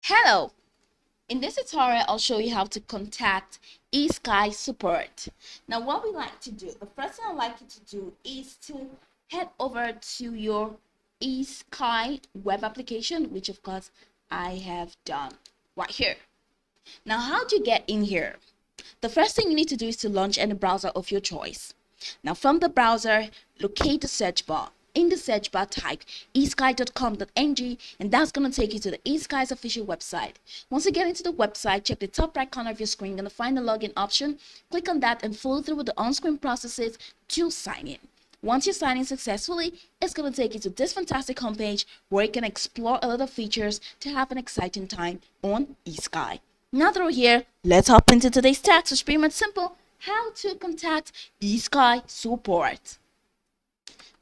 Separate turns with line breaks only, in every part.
Hello! In this tutorial, I'll show you how to contact Esky Support. Now, what we like to do, the first thing I'd like you to do is to head over to your Esky web application, which of course I have done right here. Now, how do you get in here? The first thing you need to do is to launch any browser of your choice. Now, from the browser, locate the search bar. In the search bar, type esky.com.ng, and that's going to take you to the Esky's official website. Once you get into the website, check the top right corner of your screen. You're going to find the login option. Click on that and follow through with the on-screen processes to sign in. Once you sign in successfully, it's going to take you to this fantastic homepage where you can explore a lot of features to have an exciting time on Esky. Now that we're here, let's hop into today's task, which is pretty much simple: how to contact Esky Support.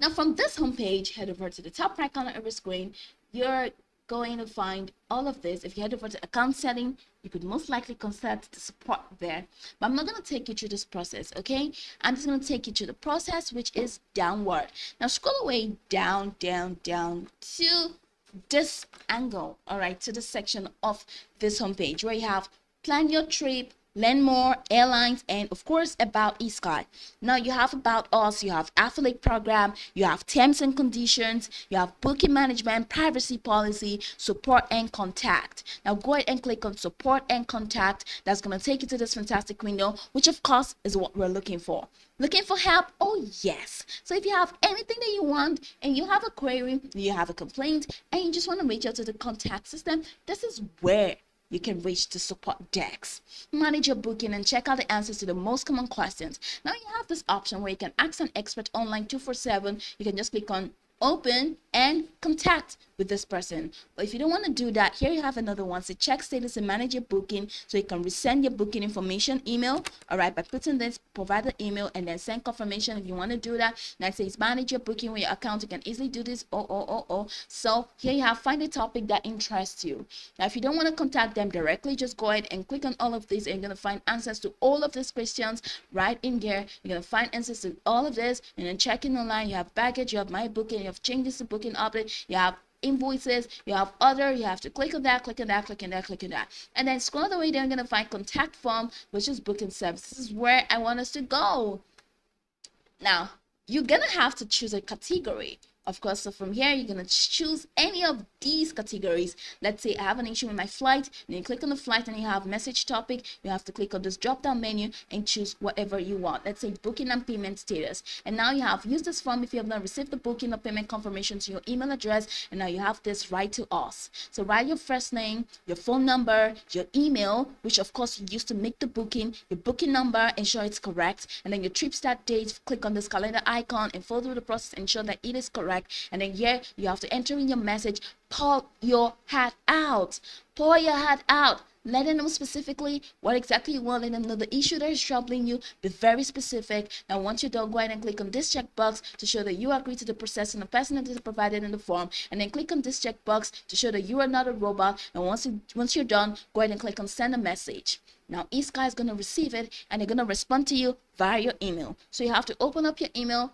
Now, from this homepage, head over to the top right corner of your screen. You're going to find all of this. If you head over to account setting, you could most likely contact the support there. But I'm not going to take you through this process, okay? I'm just going to take you through the process, which is downward. Now, scroll away down to this angle, all right, to this section of this homepage where you have plan your trip, learn more, airlines, and of course about Esky. Now you have about us, you have affiliate program, you have terms and conditions, you have booking management, privacy policy, support and contact. Now go ahead and click on support and contact. That's going to take you to this fantastic window, which of course is what we're looking for. Looking for help? Oh yes. So if you have anything that you want and you have a query, you have a complaint, and you just want to reach out to the contact system, this is where you can reach the support decks. Manage your booking and check out the answers to the most common questions. Now you have this option where you can ask an expert online 24/7. You can just click on open and contact with this person. But if you don't want to do that, here you have another one. So check status and manage your booking, so you can resend your booking information email, all right, by putting this, provide the email and then send confirmation if you want to do that. Now it says manage your booking with your account. You can easily do this. So here you have find a topic that interests you. Now if you don't want to contact them directly, just go ahead and click on all of these and you're going to find answers to all of these questions right in there. You're going to find answers to all of this, and then checking online, you have baggage, you have my booking, you have changes to booking update, you have invoices, you have other, you have to click on that, click on that, click on that, click on that, and then scroll all the way down. You're going to find contact form, which is booking service. This is where I want us to go. Now you're gonna have to choose a category, of course. So from here you're gonna choose any of these categories. Let's say I have an issue with my flight, and you click on the flight and you have message topic. You have to click on this drop down menu and choose whatever you want. Let's say booking and payment status, and now you have used this form if you have not received the booking or payment confirmation to your email address, and now you have this write to us. So write your first name, your phone number, your email, which of course you used to make the booking, your booking number, ensure it's correct, and then your trip start date. Click on this calendar icon and follow through the process, ensure that it is correct. And then here you have to enter in your message. Pour your heart out. Pour your heart out. Let them know specifically what exactly you want. Let them know the issue that is troubling you. Be very specific. Now once you're done, go ahead and click on this checkbox to show that you agree to the process and the person that is provided in the form, and then click on this checkbox to show that you are not a robot. And once you're done, go ahead and click on send a message. Now Esky is going to receive it and they're going to respond to you via your email. So you have to open up your email,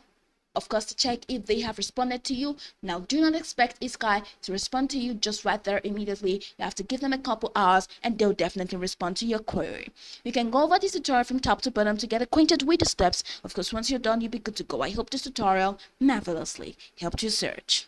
of course, to check if they have responded to you. Now do not expect Esky to respond to you just right there immediately. You have to give them a couple hours and they'll definitely respond to your query. You can go over this tutorial from top to bottom to get acquainted with the steps. Of course, once you're done, you'll be good to go. I hope this tutorial marvelously helped you search.